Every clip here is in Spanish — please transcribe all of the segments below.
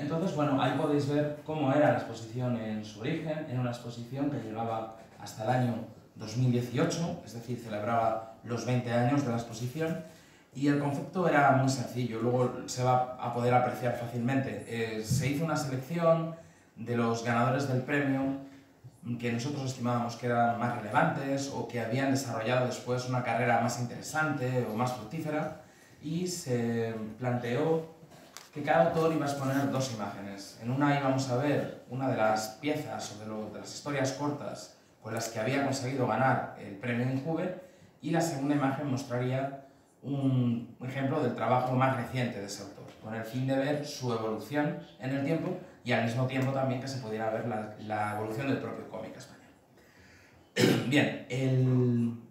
Entonces, bueno, ahí podéis ver cómo era la exposición en su origen. Era una exposición que llegaba hasta el año 2018, es decir, celebraba los 20 años de la exposición, y el concepto era muy sencillo, luego se va a poder apreciar fácilmente. Se hizo una selección de los ganadores del premio que nosotros estimábamos que eran más relevantes o que habían desarrollado después una carrera más interesante o más fructífera, y se planteó que cada autor iba a exponer dos imágenes. En una íbamos a ver una de las piezas o de las historias cortas con las que había conseguido ganar el premio Injuve, y la segunda imagen mostraría un ejemplo del trabajo más reciente de ese autor, con el fin de ver su evolución en el tiempo y al mismo tiempo también que se pudiera ver la evolución del propio cómic español. Bien,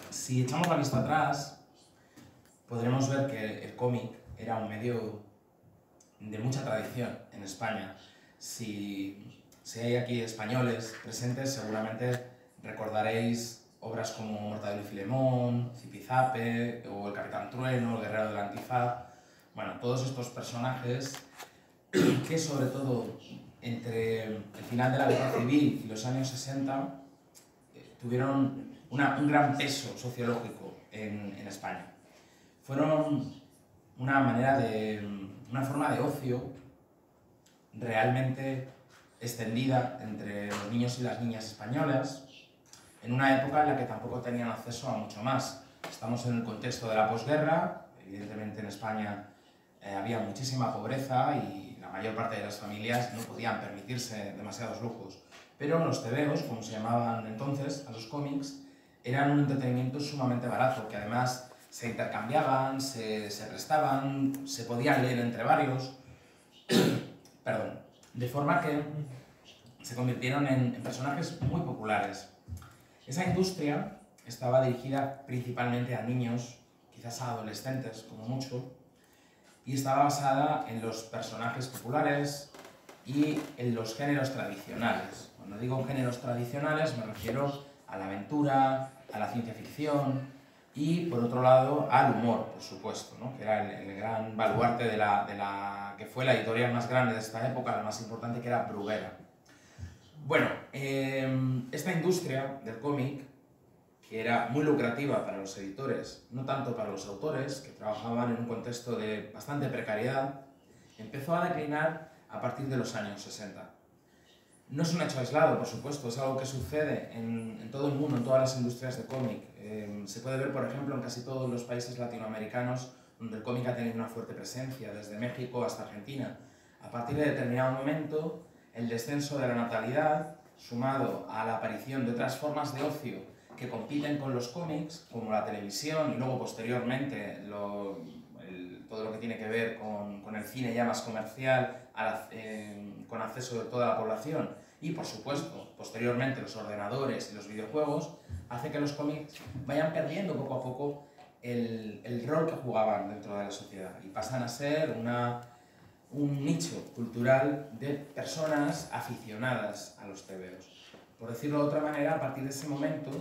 si echamos la vista atrás, podremos ver que el cómic era un medio de mucha tradición en España. Si hay aquí españoles presentes, seguramente recordaréis obras como Mortadelo y Filemón, Zipizape o El Capitán Trueno, El Guerrero del Antifaz. Bueno, todos estos personajes que, sobre todo entre el final de la Guerra Civil y los años 60, tuvieron un gran peso sociológico en España. Fueron una forma de ocio realmente extendida entre los niños y las niñas españolas, en una época en la que tampoco tenían acceso a mucho más. Estamos en el contexto de la posguerra, evidentemente en España había muchísima pobreza y la mayor parte de las familias no podían permitirse demasiados lujos. Pero los tebeos, como se llamaban entonces a los cómics, eran un entretenimiento sumamente barato, que además se intercambiaban, se prestaban, se podían leer entre varios, perdón, de forma que se convirtieron en personajes muy populares. Esa industria estaba dirigida principalmente a niños, quizás a adolescentes como mucho, y estaba basada en los personajes populares y en los géneros tradicionales. Cuando digo géneros tradicionales me refiero a la aventura, a la ciencia ficción y, por otro lado, al humor, por supuesto, ¿no? Que era el gran baluarte de la que fue la editorial más grande de esta época, la más importante, que era Bruguera. Bueno, esta industria del cómic, que era muy lucrativa para los editores, no tanto para los autores, que trabajaban en un contexto de bastante precariedad, empezó a declinar a partir de los años 60. No es un hecho aislado, por supuesto, es algo que sucede en todo el mundo, en todas las industrias de cómic. Se puede ver, por ejemplo, en casi todos los países latinoamericanos donde el cómic ha tenido una fuerte presencia, desde México hasta Argentina. A partir de determinado momento, el descenso de la natalidad, sumado a la aparición de otras formas de ocio que compiten con los cómics, como la televisión y luego posteriormente todo lo que tiene que ver con el cine ya más comercial, con acceso de toda la población, y por supuesto posteriormente los ordenadores y los videojuegos, hace que los cómics vayan perdiendo poco a poco el rol que jugaban dentro de la sociedad y pasan a ser un nicho cultural de personas aficionadas a los tebeos. Por decirlo de otra manera, a partir de ese momento,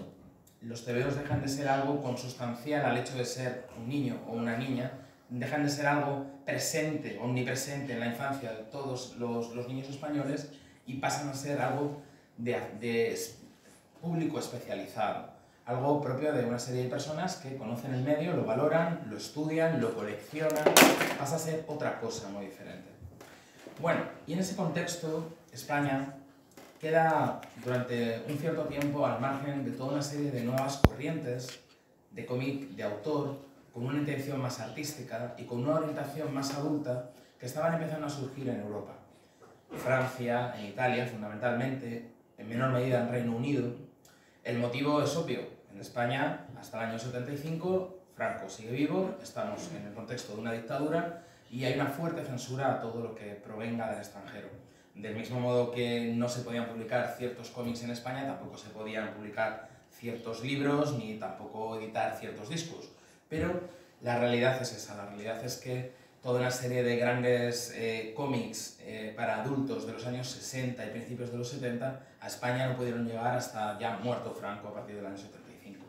los tebeos dejan de ser algo consustancial al hecho de ser un niño o una niña, dejan de ser algo presente, omnipresente en la infancia de todos los niños españoles, y pasan a ser algo de público especializado, algo propio de una serie de personas que conocen el medio, lo valoran, lo estudian, lo coleccionan, pasa a ser otra cosa muy diferente. Bueno, y en ese contexto, España queda durante un cierto tiempo al margen de toda una serie de nuevas corrientes de cómic de autor, con una intención más artística y con una orientación más adulta, que estaban empezando a surgir en Europa. En Francia, en Italia fundamentalmente, en menor medida en Reino Unido. El motivo es obvio. En España, hasta el año 75, Franco sigue vivo, estamos en el contexto de una dictadura y hay una fuerte censura a todo lo que provenga del extranjero. Del mismo modo que no se podían publicar ciertos cómics en España, tampoco se podían publicar ciertos libros ni tampoco editar ciertos discos. Pero la realidad es esa, la realidad es que toda una serie de grandes cómics para adultos de los años 60 y principios de los 70 a España no pudieron llegar hasta ya muerto Franco a partir del año 75.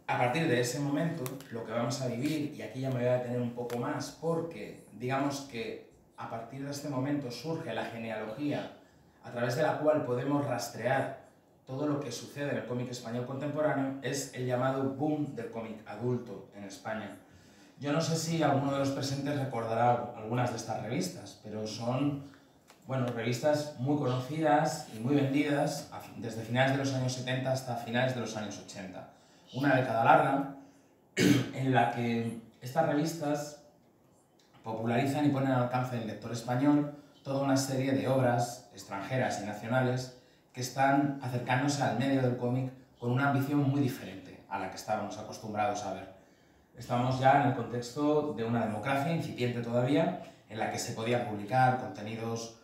A partir de ese momento, lo que vamos a vivir, y aquí ya me voy a detener un poco más, porque digamos que a partir de este momento surge la genealogía a través de la cual podemos rastrear todo lo que sucede en el cómic español contemporáneo, es el llamado boom del cómic adulto en España. Yo no sé si alguno de los presentes recordará algunas de estas revistas, pero son, bueno, revistas muy conocidas y muy vendidas desde finales de los años 70 hasta finales de los años 80. Una década larga en la que estas revistas popularizan y ponen al alcance del lector español toda una serie de obras extranjeras y nacionales que están acercándose al medio del cómic con una ambición muy diferente a la que estábamos acostumbrados a ver. Estamos ya en el contexto de una democracia incipiente todavía, en la que se podía publicar contenidos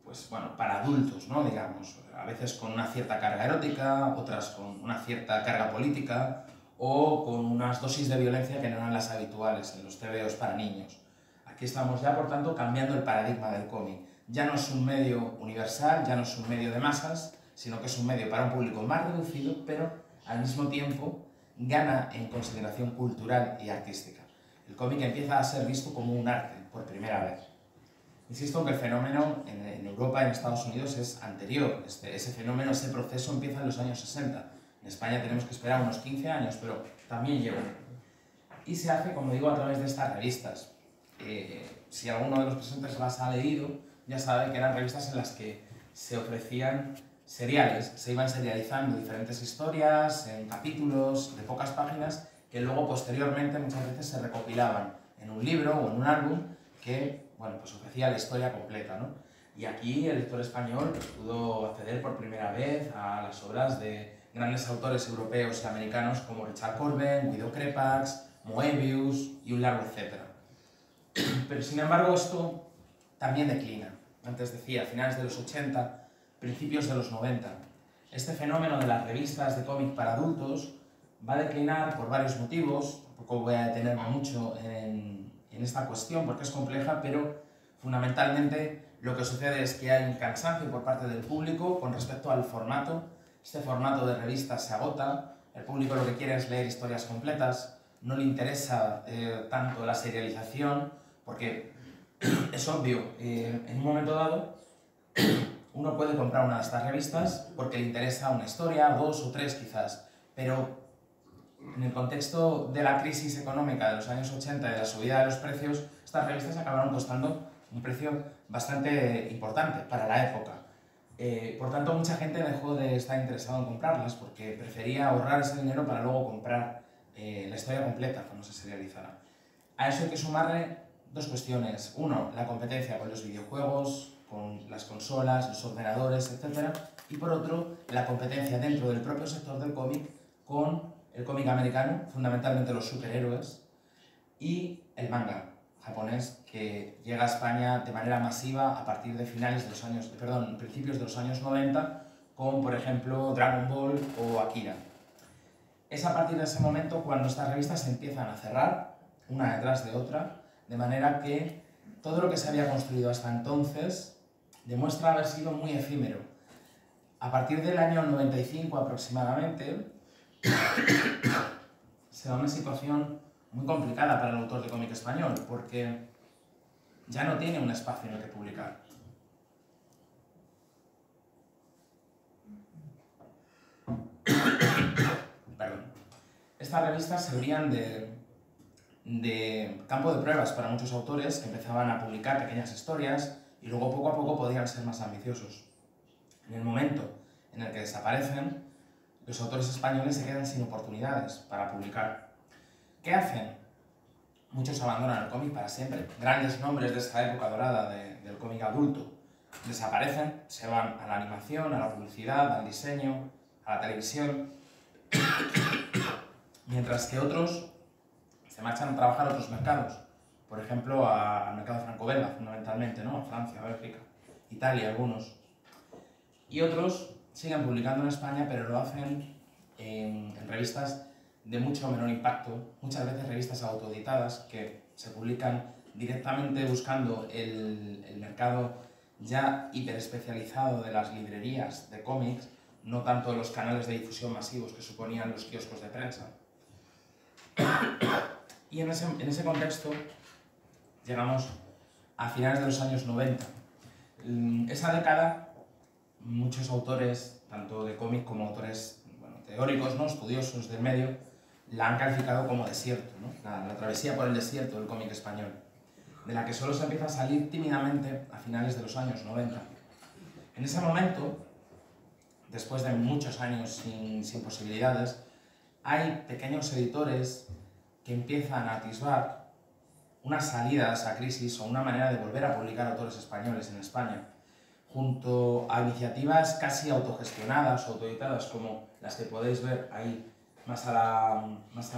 pues, bueno, para adultos, ¿no? Digamos, a veces con una cierta carga erótica, otras con una cierta carga política o con unas dosis de violencia que no eran las habituales en los tebeos para niños. Aquí estamos ya, por tanto, cambiando el paradigma del cómic. Ya no es un medio universal, ya no es un medio de masas, sino que es un medio para un público más reducido, pero al mismo tiempo gana en consideración cultural y artística. El cómic empieza a ser visto como un arte, por primera vez. Insisto que el fenómeno en Europa y en Estados Unidos es anterior. Ese fenómeno, ese proceso empieza en los años 60. En España tenemos que esperar unos 15 años, pero también llega. Y se hace, como digo, a través de estas revistas. Si alguno de los presentes las ha leído, ya sabe que eran revistas en las que se ofrecían seriales, se iban serializando diferentes historias en capítulos de pocas páginas que luego posteriormente muchas veces se recopilaban en un libro o en un álbum que, bueno, pues ofrecía la historia completa, ¿no? Y aquí el lector español pues, pudo acceder por primera vez a las obras de grandes autores europeos y americanos como Richard Corben, Guido Crepax, Moebius y un largo etcétera. Pero sin embargo esto también declina. Antes decía, a finales de los 80, principios de los 90. Este fenómeno de las revistas de cómic para adultos va a declinar por varios motivos. Tampoco voy a detenerme mucho en esta cuestión porque es compleja, pero fundamentalmente lo que sucede es que hay un cansancio por parte del público con respecto al formato. Este formato de revistas se agota, el público lo que quiere es leer historias completas, no le interesa tanto la serialización, porque es obvio, en un momento dado uno puede comprar una de estas revistas porque le interesa una historia, dos o tres quizás, pero en el contexto de la crisis económica de los años 80 y de la subida de los precios, estas revistas acabaron costando un precio bastante importante para la época. Por tanto, mucha gente dejó de estar interesada en comprarlas porque prefería ahorrar ese dinero para luego comprar la historia completa cuando se serializara. A eso hay que sumarle dos cuestiones. Uno, la competencia con los videojuegos, con las consolas, los ordenadores, etc. Y por otro, la competencia dentro del propio sector del cómic con el cómic americano, fundamentalmente los superhéroes, y el manga japonés, que llega a España de manera masiva a partir de principios de los años 90, con, por ejemplo, Dragon Ball o Akira. Es a partir de ese momento cuando estas revistas se empiezan a cerrar, una detrás de otra, de manera que todo lo que se había construido hasta entonces demuestra haber sido muy efímero. A partir del año 95 aproximadamente, se da una situación muy complicada para el autor de cómic español, porque ya no tiene un espacio en el que publicar. Perdón. Estas revistas servían de campo de pruebas para muchos autores que empezaban a publicar pequeñas historias y luego poco a poco podían ser más ambiciosos. En el momento en el que desaparecen, los autores españoles se quedan sin oportunidades para publicar. ¿Qué hacen? Muchos abandonan el cómic para siempre. Grandes nombres de esta época dorada del cómic adulto desaparecen, se van a la animación, a la publicidad, al diseño, a la televisión, mientras que otros se marchan a trabajar a otros mercados, por ejemplo al mercado franco-belga fundamentalmente, ¿no? A Francia, a Bélgica, Italia, algunos. Y otros siguen publicando en España, pero lo hacen en revistas de mucho menor impacto, muchas veces revistas autoeditadas que se publican directamente buscando el mercado ya hiperespecializado de las librerías de cómics, no tanto los canales de difusión masivos que suponían los kioscos de prensa. Y en ese contexto llegamos a finales de los años 90. Esa década, muchos autores, tanto de cómic como autores teóricos, ¿no? Estudiosos del medio, la han calificado como desierto, ¿no? La travesía por el desierto del cómic español, de la que solo se empieza a salir tímidamente a finales de los años 90. En ese momento, después de muchos años sin posibilidades, hay pequeños editores que empiezan a atisbar unas salidas a crisis o una manera de volver a publicar autores españoles en España, junto a iniciativas casi autogestionadas o autoeditadas como las que podéis ver ahí más a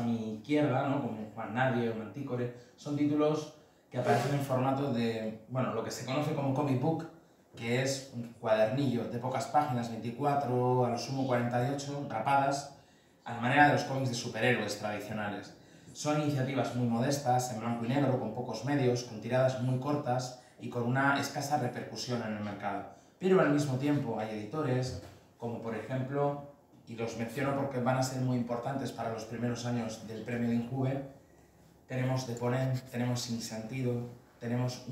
mi izquierda, ¿no? Como Juan Nadie o Mantícore. Son títulos que aparecen en formato de, bueno, lo que se conoce como comic book, que es un cuadernillo de pocas páginas, 24, a lo sumo 48, rapadas, a la manera de los cómics de superhéroes tradicionales. Son iniciativas muy modestas, en blanco y negro, con pocos medios, con tiradas muy cortas y con una escasa repercusión en el mercado. Pero al mismo tiempo hay editores, como por ejemplo, y los menciono porque van a ser muy importantes para los primeros años del premio de Injuve, tenemos The Ponent, tenemos Sin Sentido, tenemos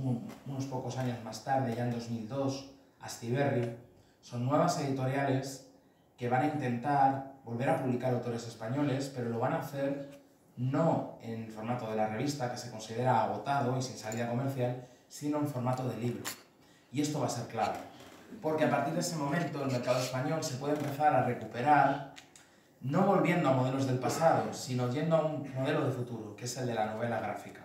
unos pocos años más tarde, ya en 2002, Astiberri. Son nuevas editoriales que van a intentar volver a publicar autores españoles, pero lo van a hacer no en el formato de la revista, que se considera agotado y sin salida comercial, sino en formato de libro. Y esto va a ser clave, porque a partir de ese momento el mercado español se puede empezar a recuperar, no volviendo a modelos del pasado, sino yendo a un modelo de futuro, que es el de la novela gráfica.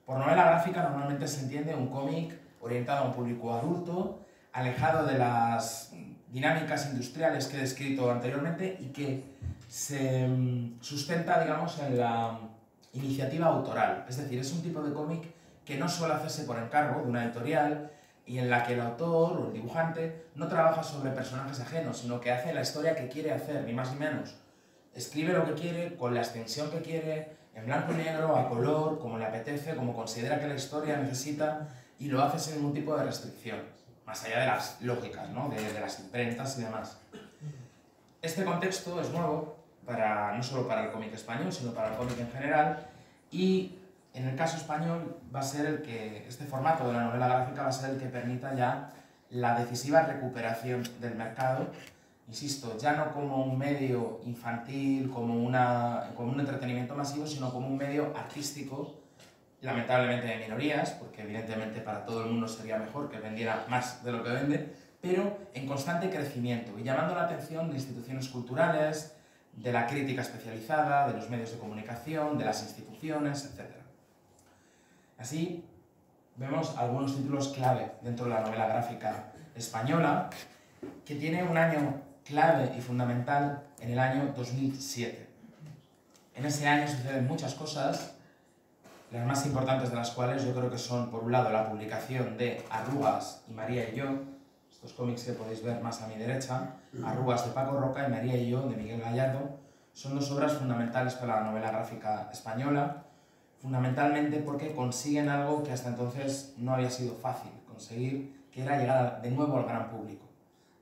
Por novela gráfica normalmente se entiende un cómic orientado a un público adulto, alejado de las dinámicas industriales que he descrito anteriormente y que se sustenta, digamos, en la iniciativa autoral. Es decir, es un tipo de cómic que no suele hacerse por encargo de una editorial y en la que el autor o el dibujante no trabaja sobre personajes ajenos, sino que hace la historia que quiere hacer, ni más ni menos. Escribe lo que quiere, con la extensión que quiere, en blanco y negro, a color, como le apetece, como considera que la historia necesita, y lo hace sin ningún tipo de restricción, más allá de las lógicas, ¿no? de las imprentas y demás. Este contexto es nuevo, no solo para el cómic español, sino para el cómic en general, y en el caso español va a ser el que, este formato de la novela gráfica va a ser el que permita ya la decisiva recuperación del mercado, insisto, ya no como un medio infantil, como un entretenimiento masivo, sino como un medio artístico, lamentablemente de minorías, porque evidentemente para todo el mundo sería mejor que vendiera más de lo que vende, pero en constante crecimiento y llamando la atención de instituciones culturales, de la crítica especializada, de los medios de comunicación, de las instituciones, etc. Así, vemos algunos títulos clave dentro de la novela gráfica española, que tiene un año clave y fundamental en el año 2007. En ese año suceden muchas cosas, las más importantes de las cuales yo creo que son, por un lado, la publicación de Arrugas y María y yo, estos cómics que podéis ver más a mi derecha, Arrugas de Paco Roca y María y yo de Miguel Gallardo, son dos obras fundamentales para la novela gráfica española, fundamentalmente porque consiguen algo que hasta entonces no había sido fácil conseguir, que era llegar de nuevo al gran público.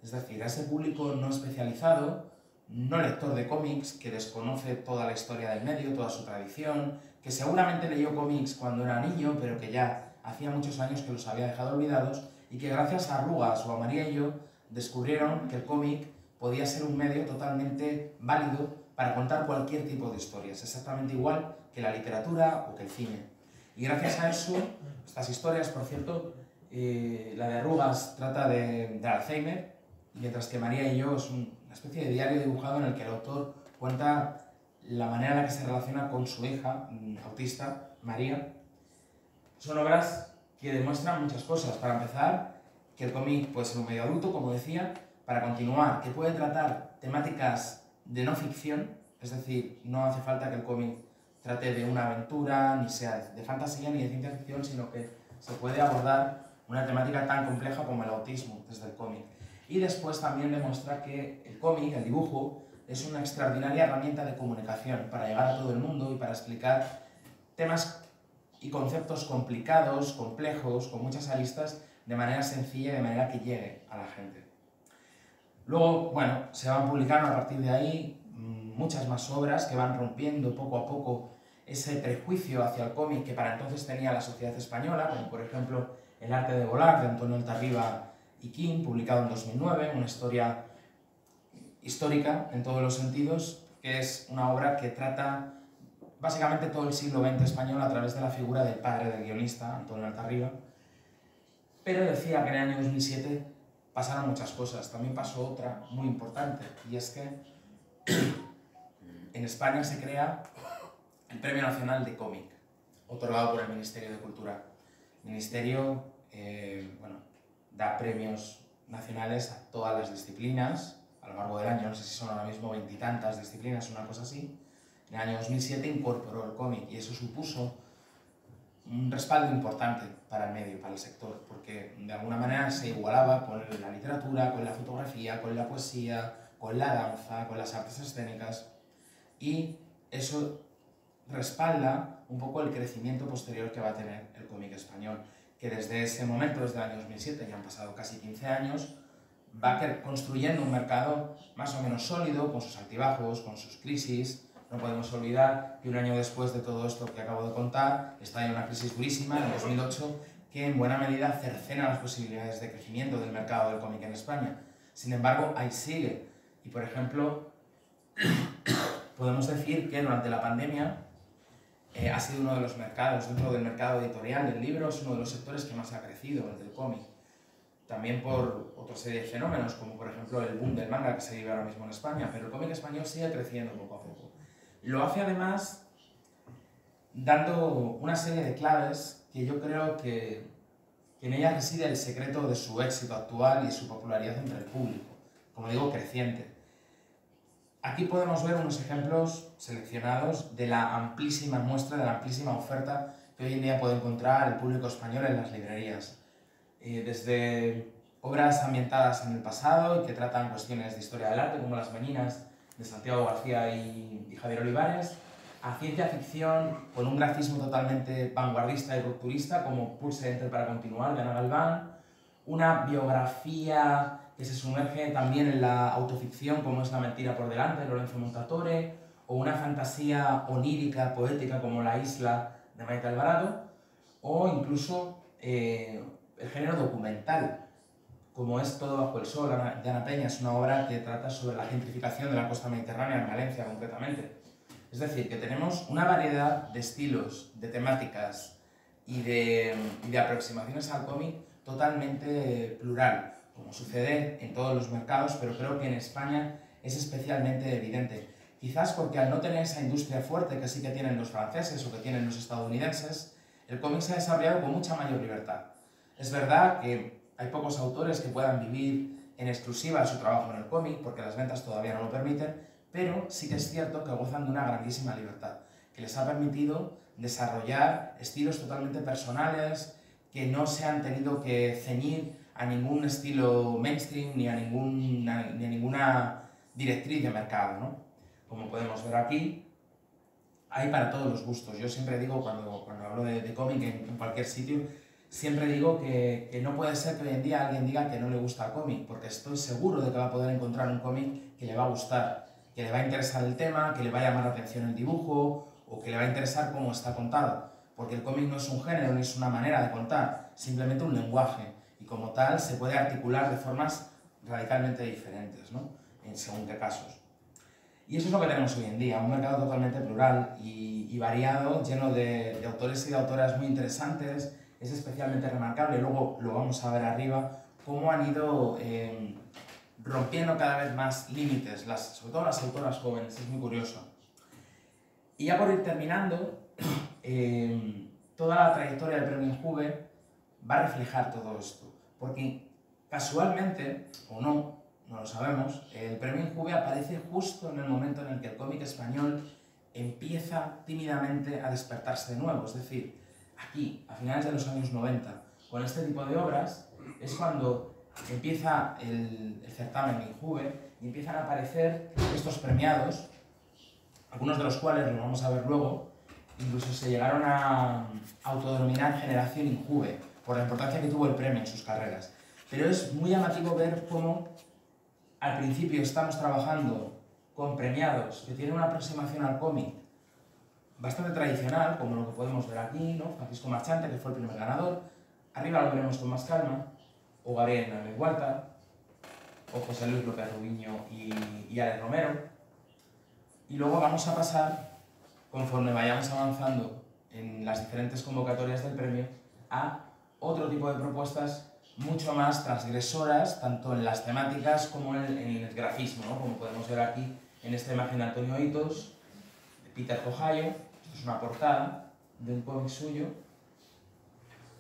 Es decir, a ese público no especializado, no lector de cómics, que desconoce toda la historia del medio, toda su tradición, que seguramente leyó cómics cuando era niño, pero que ya hacía muchos años que los había dejado olvidados, y que gracias a Arrugas o a María y yo descubrieron que el cómic podía ser un medio totalmente válido para contar cualquier tipo de historias, exactamente igual que la literatura o que el cine. Y gracias a eso, estas historias, por cierto, la de Arrugas trata de Alzheimer, mientras que María y yo es una especie de diario dibujado en el que el autor cuenta la manera en la que se relaciona con su hija autista, María. Son obras que demuestran muchas cosas. Para empezar, que el cómic puede ser un medio adulto, como decía. Para continuar, que puede tratar temáticas de no ficción, es decir, no hace falta que el cómic trate de una aventura, ni sea de fantasía ni de ciencia ficción, sino que se puede abordar una temática tan compleja como el autismo desde el cómic. Y después también demuestra que el cómic, el dibujo, es una extraordinaria herramienta de comunicación para llegar a todo el mundo y para explicar temas y conceptos complicados, complejos, con muchas aristas, de manera sencilla y de manera que llegue a la gente. Luego, bueno, se van publicando a partir de ahí muchas más obras que van rompiendo poco a poco ese prejuicio hacia el cómic que para entonces tenía la sociedad española, como por ejemplo El arte de volar, de Antonio Altarriba y King, publicado en 2009, una historia histórica en todos los sentidos, que es una obra que trata básicamente todo el siglo XX español a través de la figura del padre del guionista, Antonio Altarriba. Pero decía que en el año 2007 pasaron muchas cosas. También pasó otra muy importante, y es que en España se crea el Premio Nacional de Cómic, otorgado por el Ministerio de Cultura. El Ministerio da premios nacionales a todas las disciplinas a lo largo del año, no sé si son ahora mismo 20 y tantas disciplinas, una cosa así. En el año 2007 incorporó el cómic y eso supuso un respaldo importante para el medio, para el sector, porque de alguna manera se igualaba con la literatura, con la fotografía, con la poesía, con la danza, con las artes escénicas, y eso respalda un poco el crecimiento posterior que va a tener el cómic español, que desde ese momento, desde el año 2007, ya han pasado casi 15 años, va construyendo un mercado más o menos sólido, con sus altibajos, con sus crisis. No podemos olvidar que un año después de todo esto que acabo de contar, estalla una crisis durísima en 2008 que en buena medida cercena las posibilidades de crecimiento del mercado del cómic en España. Sin embargo, ahí sigue. Y por ejemplo, podemos decir que durante la pandemia ha sido uno de los mercados, dentro del mercado editorial del libro, es uno de los sectores que más ha crecido, el del cómic. También por otra serie de fenómenos, como por ejemplo el boom del manga que se vive ahora mismo en España, pero el cómic español sigue creciendo poco a poco. Lo hace además dando una serie de claves que yo creo que en ella reside el secreto de su éxito actual y de su popularidad entre el público, como digo, creciente. Aquí podemos ver unos ejemplos seleccionados de la amplísima muestra, de la amplísima oferta que hoy en día puede encontrar el público español en las librerías. Desde obras ambientadas en el pasado y que tratan cuestiones de historia del arte, como Las Meninas, de Santiago García y Javier Olivares, a ciencia ficción con un grafismo totalmente vanguardista y rupturista, como Pulse Enter para continuar, de Ana Galván, una biografía que se sumerge también en la autoficción, como es La mentira por delante, de Lorenzo Montatore, o una fantasía onírica, poética, como La isla, de Maite Alvarado, o incluso el género documental, como es Todo bajo el sol, de Ana Peña. Es una obra que trata sobre la gentrificación de la costa mediterránea, en Valencia concretamente. Es decir, que tenemos una variedad de estilos, de temáticas y de aproximaciones al cómic totalmente plural, como sucede en todos los mercados, pero creo que en España es especialmente evidente. Quizás porque al no tener esa industria fuerte que sí que tienen los franceses o que tienen los estadounidenses, el cómic se ha desarrollado con mucha mayor libertad. Es verdad que hay pocos autores que puedan vivir en exclusiva de su trabajo en el cómic, porque las ventas todavía no lo permiten, pero sí que es cierto que gozan de una grandísima libertad, que les ha permitido desarrollar estilos totalmente personales, que no se han tenido que ceñir a ningún estilo mainstream ni a ninguna directriz de mercado, ¿no? Como podemos ver aquí, hay para todos los gustos. Yo siempre digo, cuando hablo de cómic en cualquier sitio, siempre digo que no puede ser que hoy en día alguien diga que no le gusta el cómic, porque estoy seguro de que va a poder encontrar un cómic que le va a gustar, que le va a interesar el tema, que le va a llamar la atención el dibujo, o que le va a interesar cómo está contado. Porque el cómic no es un género, ni es una manera de contar, simplemente un lenguaje, y como tal se puede articular de formas radicalmente diferentes, ¿no? En según qué casos. Y eso es lo que tenemos hoy en día, un mercado totalmente plural y variado, lleno de autores y de autoras muy interesantes. Es especialmente remarcable, luego lo vamos a ver arriba, cómo han ido rompiendo cada vez más límites, sobre todo las autoras jóvenes, es muy curioso. Y ya por ir terminando, toda la trayectoria del Premio Injuve va a reflejar todo esto, porque casualmente, o no lo sabemos, el Premio Injuve aparece justo en el momento en el que el cómic español empieza tímidamente a despertarse de nuevo, es decir, aquí, a finales de los años 90, con este tipo de obras, es cuando empieza el certamen de Injuve y empiezan a aparecer estos premiados, algunos de los cuales los vamos a ver luego, incluso se llegaron a autodenominar Generación Injuve, por la importancia que tuvo el premio en sus carreras. Pero es muy llamativo ver cómo al principio estamos trabajando con premiados que tienen una aproximación al cómic bastante tradicional, como lo que podemos ver aquí, ¿no? Francisco Marchante, que fue el primer ganador. Arriba lo veremos con más calma, o Gabriel Hernández Huerta, o José Luis López Rubiño y Alex Romero. Y luego vamos a pasar, conforme vayamos avanzando en las diferentes convocatorias del premio, a otro tipo de propuestas mucho más transgresoras, tanto en las temáticas como en el grafismo, ¿no? Como podemos ver aquí en esta imagen de Antonio Hitos, de Peter Cojayo. Esto es una portada de un cómic suyo.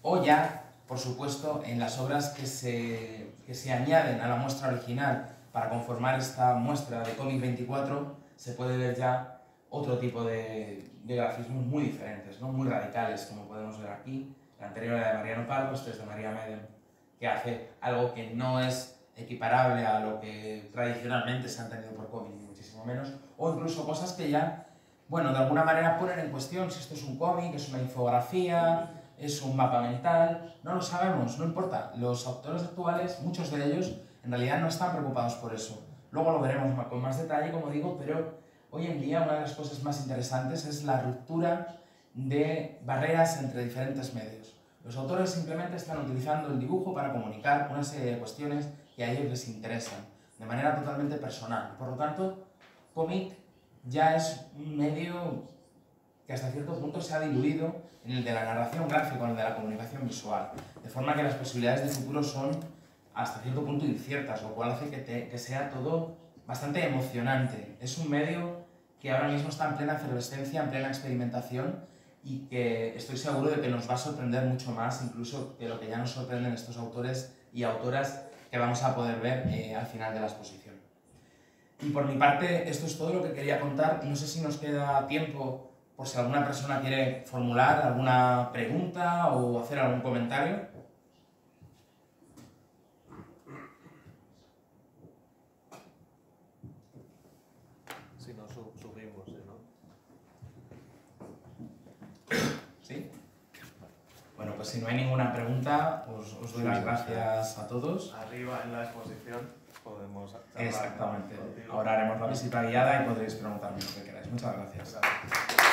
O ya, por supuesto, en las obras que se añaden a la muestra original para conformar esta muestra de cómic 24, se puede ver ya otro tipo de grafismos muy diferentes, ¿no? Muy radicales, como podemos ver aquí. La anterior era de Mariano Pardo, este es de María Medem, que hace algo que no es equiparable a lo que tradicionalmente se han tenido por cómic, ni muchísimo menos, o incluso cosas que ya, bueno, de alguna manera ponen en cuestión si esto es un cómic, es una infografía, es un mapa mental, no lo sabemos, no importa. Los autores actuales, muchos de ellos, en realidad no están preocupados por eso. Luego lo veremos con más detalle, como digo, pero hoy en día una de las cosas más interesantes es la ruptura de barreras entre diferentes medios. Los autores simplemente están utilizando el dibujo para comunicar una serie de cuestiones que a ellos les interesan, de manera totalmente personal. Por lo tanto, cómic ya es un medio que hasta cierto punto se ha diluido en el de la narración gráfica, en el de la comunicación visual, de forma que las posibilidades de futuro son hasta cierto punto inciertas, lo cual hace que sea todo bastante emocionante. Es un medio que ahora mismo está en plena efervescencia, en plena experimentación, y que estoy seguro de que nos va a sorprender mucho más, incluso que lo que ya nos sorprenden estos autores y autoras que vamos a poder ver al final de la exposición. Y por mi parte, esto es todo lo que quería contar. No sé si nos queda tiempo por si alguna persona quiere formular alguna pregunta o hacer algún comentario. Si no, subimos, ¿no? ¿Sí? Bueno, pues si no hay ninguna pregunta, os doy las gracias a todos. Arriba en la exposición podemos charlar. Exactamente. Contigo. Ahora haremos la visita guiada y podréis preguntarme lo que queráis. Muchas gracias. Gracias.